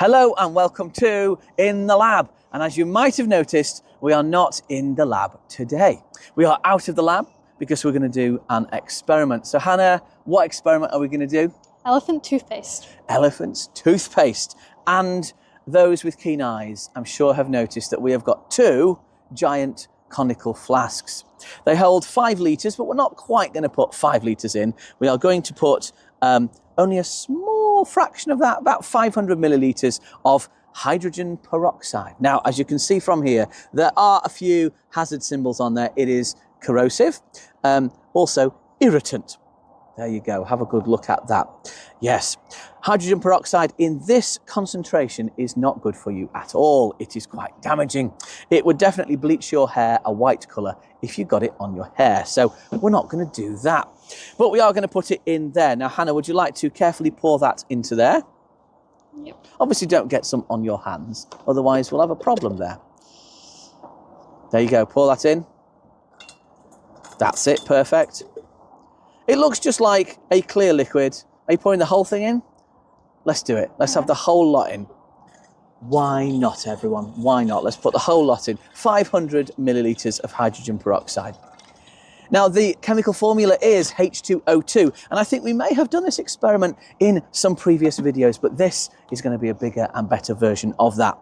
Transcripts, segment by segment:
Hello and welcome to In the Lab. And as you might have noticed, we are not in the lab today. We are out of the lab because we're going to do an experiment. So Hannah, what experiment are we going to do? Elephant toothpaste. Elephant's toothpaste. And those with keen eyes, I'm sure, have noticed that we have got two giant conical flasks. They hold 5 litres, but we're not quite going to put 5 litres in. We are going to put only a small fraction of that, about 500 millilitres of hydrogen peroxide. Now, as you can see from here, there are a few hazard symbols on there. It is corrosive, also irritant. There you go, have a good look at that. Yes, hydrogen peroxide in this concentration is not good for you at all. It is quite damaging. It would definitely bleach your hair a white colour if you got it on your hair. So we're not going to do that. But we are going to put it in there. Now, Hannah, would you like to carefully pour that into there? Yep. Obviously, don't get some on your hands. Otherwise, we'll have a problem there. There you go, pour that in. That's it, perfect. It looks just like a clear liquid. Are you pouring the whole thing in? Let's do it. Let's have the whole lot in. Why not, everyone? Why not? Let's put the whole lot in. 500 millilitres of hydrogen peroxide. Now, the chemical formula is H2O2, and I think we may have done this experiment in some previous videos, but this is going to be a bigger and better version of that.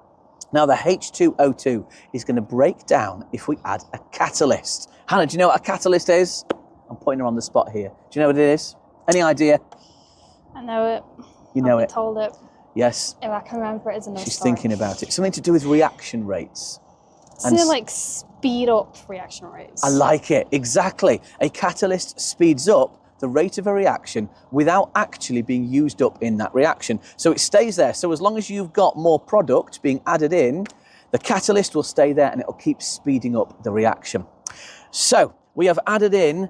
Now, the H2O2 is going to break down if we add a catalyst. Hannah, do you know what a catalyst is? I'm putting her on the spot here. Do you know what it is? Any idea? I know it. You know it? Told it. Yes. If I can remember it, it's another She's story. thinking about it. Something to do with reaction rates. Something like speed up reaction rates. I like it, exactly. A catalyst speeds up the rate of a reaction without actually being used up in that reaction. So it stays there. So as long as you've got more product being added in, the catalyst will stay there and it'll keep speeding up the reaction. So we have added in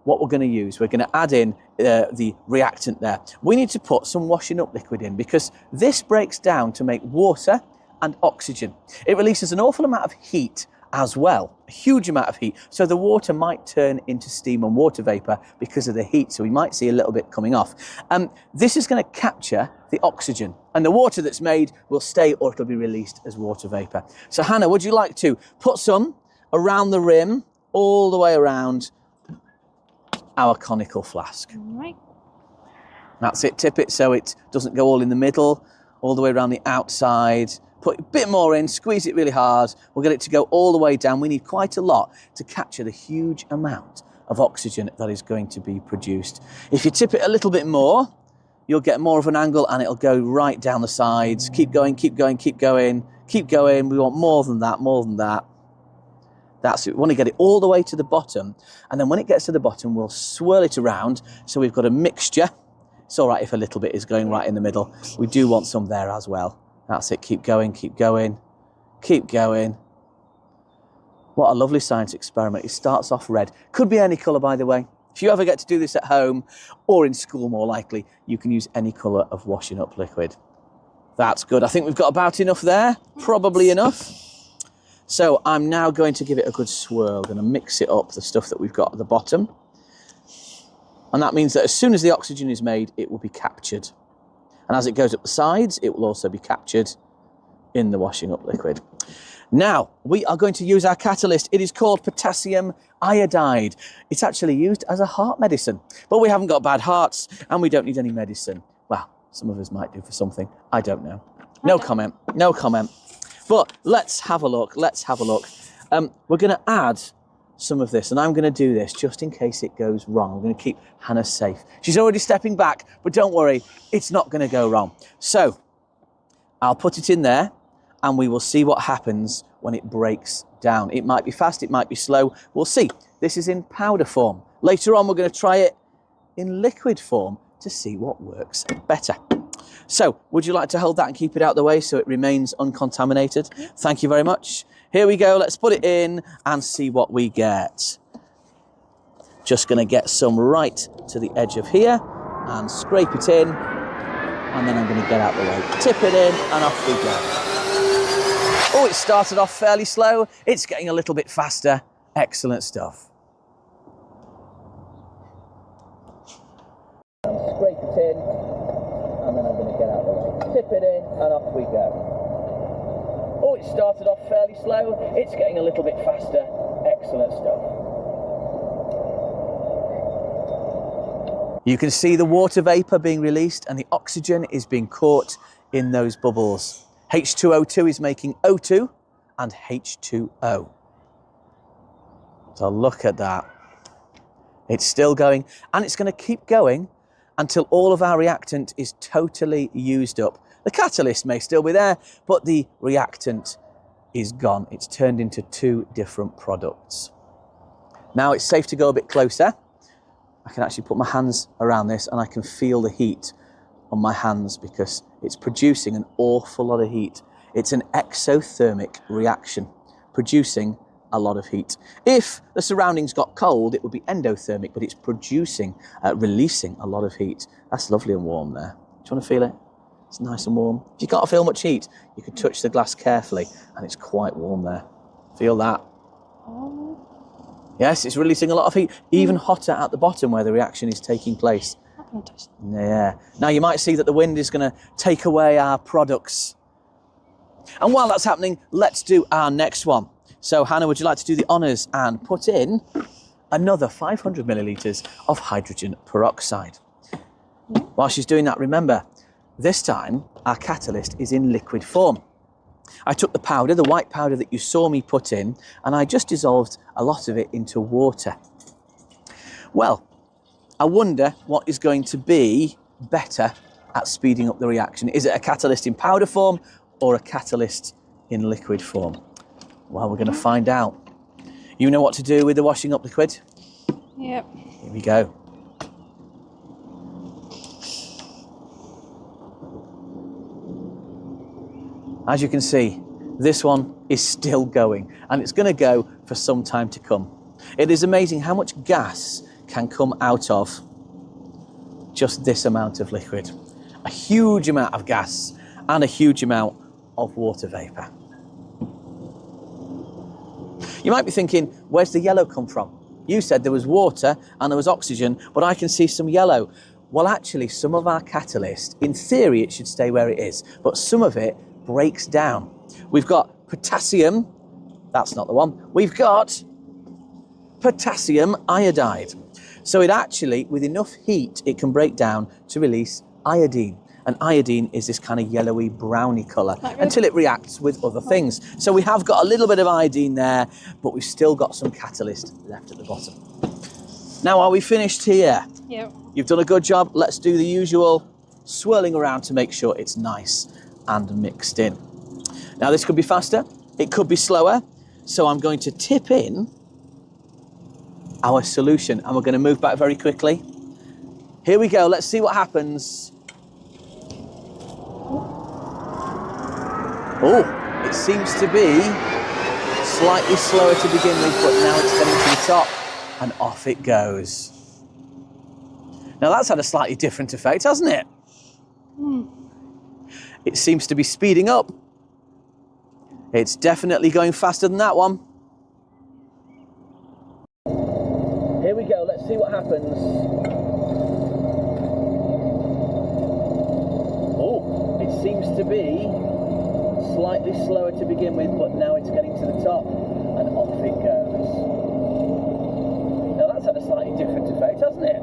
what we're going to use. We're going to add in the reactant there. We need to put some washing up liquid in because this breaks down to make water and oxygen. It releases an awful amount of heat as well, a huge amount of heat. So the water might turn into steam and water vapour because of the heat. So we might see a little bit coming off. This is going to capture the oxygen and the water that's made will stay or it'll be released as water vapour. So Hannah, would you like to put some around the rim, all the way around our conical flask? Right. That's it, tip it so it doesn't go all in the middle, all the way around the outside. Put a bit more in, squeeze it really hard. We'll get it to go all the way down. We need quite a lot to capture the huge amount of oxygen that is going to be produced. If you tip it a little bit more, you'll get more of an angle and it'll go right down the sides. Keep going, keep going, keep going, keep going. We want more than that, more than that. That's it. We want to get it all the way to the bottom. And then when it gets to the bottom, we'll swirl it around. So we've got a mixture. It's all right if a little bit is going right in the middle. We do want some there as well. That's it. Keep going, keep going, keep going. What a lovely science experiment. It starts off red. Could be any colour, by the way. If you ever get to do this at home or in school, more likely, you can use any colour of washing up liquid. That's good. I think we've got about enough there. Probably enough. So I'm now going to give it a good swirl. I'm going to mix it up, the stuff that we've got at the bottom. And that means that as soon as the oxygen is made, it will be captured. And as it goes up the sides, it will also be captured in the washing up liquid. Now, we are going to use our catalyst. It is called potassium iodide. It's actually used as a heart medicine. But we haven't got bad hearts and we don't need any medicine. Well, some of us might do for something. I don't know. No comment. No comment. But let's have a look. Let's have a look. We're going to add some of this, and I'm going to do this just in case it goes wrong. I'm going to keep Hannah safe. She's already stepping back, but don't worry, it's not going to go wrong. So I'll put it in there, and we will see what happens when it breaks down. It might be fast, it might be slow. We'll see. This is in powder form. Later on, we're going to try it in liquid form to see what works better. So, would you like to hold that and keep it out of the way so it remains uncontaminated? Thank you very much. Here we go, let's put it in and see what we get. Just going to get some right to the edge of here and scrape it in, and then I'm going to get out the way. Tip it in and off we go. Oh, it started off fairly slow. It's getting a little bit faster. Excellent stuff. Scrape it in, and then I'm going to get out the way. Tip it in and off we go. Oh, it started off fairly slow. It's getting a little bit faster. Excellent stuff. You can see the water vapour being released and the oxygen is being caught in those bubbles. H2O2 is making O2 and H2O. So look at that. It's still going, and it's going to keep going until all of our reactant is totally used up. The catalyst may still be there, but the reactant is gone. It's turned into two different products. Now it's safe to go a bit closer. I can actually put my hands around this and I can feel the heat on my hands because it's producing an awful lot of heat. It's an exothermic reaction, producing a lot of heat. If the surroundings got cold, it would be endothermic, but it's producing, releasing a lot of heat. That's lovely and warm there. Do you want to feel it? It's nice and warm. If you can't feel much heat, you can touch the glass carefully and it's quite warm there. Feel that? Yes, it's releasing a lot of heat, even hotter at the bottom where the reaction is taking place. Yeah. Now you might see that the wind is going to take away our products. And while that's happening, let's do our next one. So Hannah, would you like to do the honours and put in another 500 millilitres of hydrogen peroxide? While she's doing that, remember, this time our catalyst is in liquid form. I took the powder, the white powder that you saw me put in, and I just dissolved a lot of it into water. Well, I wonder what is going to be better at speeding up the reaction. Is it a catalyst in powder form or a catalyst in liquid form? Well, we're going to find out. You know what to do with the washing up liquid? Yep. Here we go. As you can see, this one is still going, and it's going to go for some time to come. It is amazing how much gas can come out of just this amount of liquid. A huge amount of gas and a huge amount of water vapour. You might be thinking, where's the yellow come from? You said there was water and there was oxygen, but I can see some yellow. Well, actually, some of our catalyst, in theory, it should stay where it is, but some of it breaks down. We've got potassium, that's not the one. We've got potassium iodide. So it actually, with enough heat, it can break down to release iodine. And iodine is this kind of yellowy browny colour until it reacts with other things. So we have got a little bit of iodine there, but we've still got some catalyst left at the bottom. Now, are we finished here? Yep. You've done a good job. Let's do the usual swirling around to make sure it's nice and mixed in. Now, this could be faster, it could be slower. So I'm going to tip in our solution and we're going to move back very quickly. Here we go. Let's see what happens. Oh, it seems to be slightly slower to begin with, but now it's getting to the top and off it goes. Now that's had a slightly different effect, hasn't it? It seems to be speeding up. It's definitely going faster than that one. Here we go, let's see what happens. Oh, it seems to be slightly slower to begin with, but now it's getting to the top and off it goes. Now that's had a slightly different effect, hasn't it?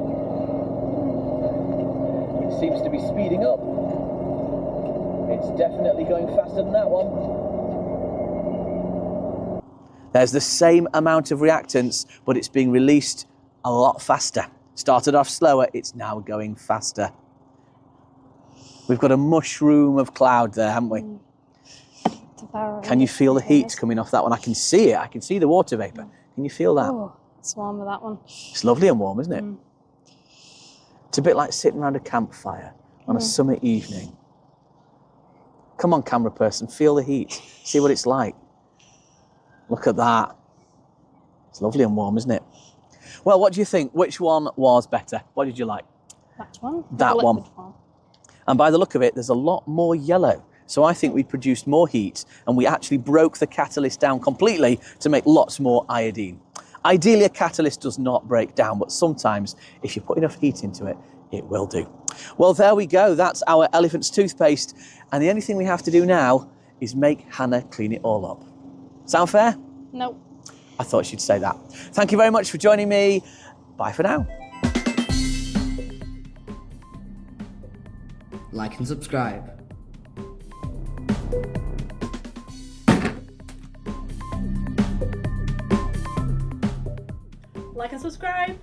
It seems to be speeding up. It's definitely going faster than that one. There's the same amount of reactants, but it's being released a lot faster. Started off slower, it's now going faster. We've got a mushroom of cloud there, haven't we? Can you feel the heat coming off that one? I can see it. I can see the water vapour. Can you feel that? Oh, it's warm with that one. It's lovely and warm, isn't it? It's a bit like sitting around a campfire on a summer evening. Come on, camera person, feel the heat. See what it's like. Look at that. It's lovely and warm, isn't it? Well, what do you think? Which one was better? What did you like? That one. That one. And by the look of it, there's a lot more yellow. So I think we produced more heat and we actually broke the catalyst down completely to make lots more iodine. Ideally, a catalyst does not break down, but sometimes if you put enough heat into it, It will do. Well, there we go. That's our elephant's toothpaste. And the only thing we have to do now is make Hannah clean it all up. Sound fair? No. I thought she'd say that. Thank you very much for joining me. Bye for now. Like and subscribe. Like and subscribe.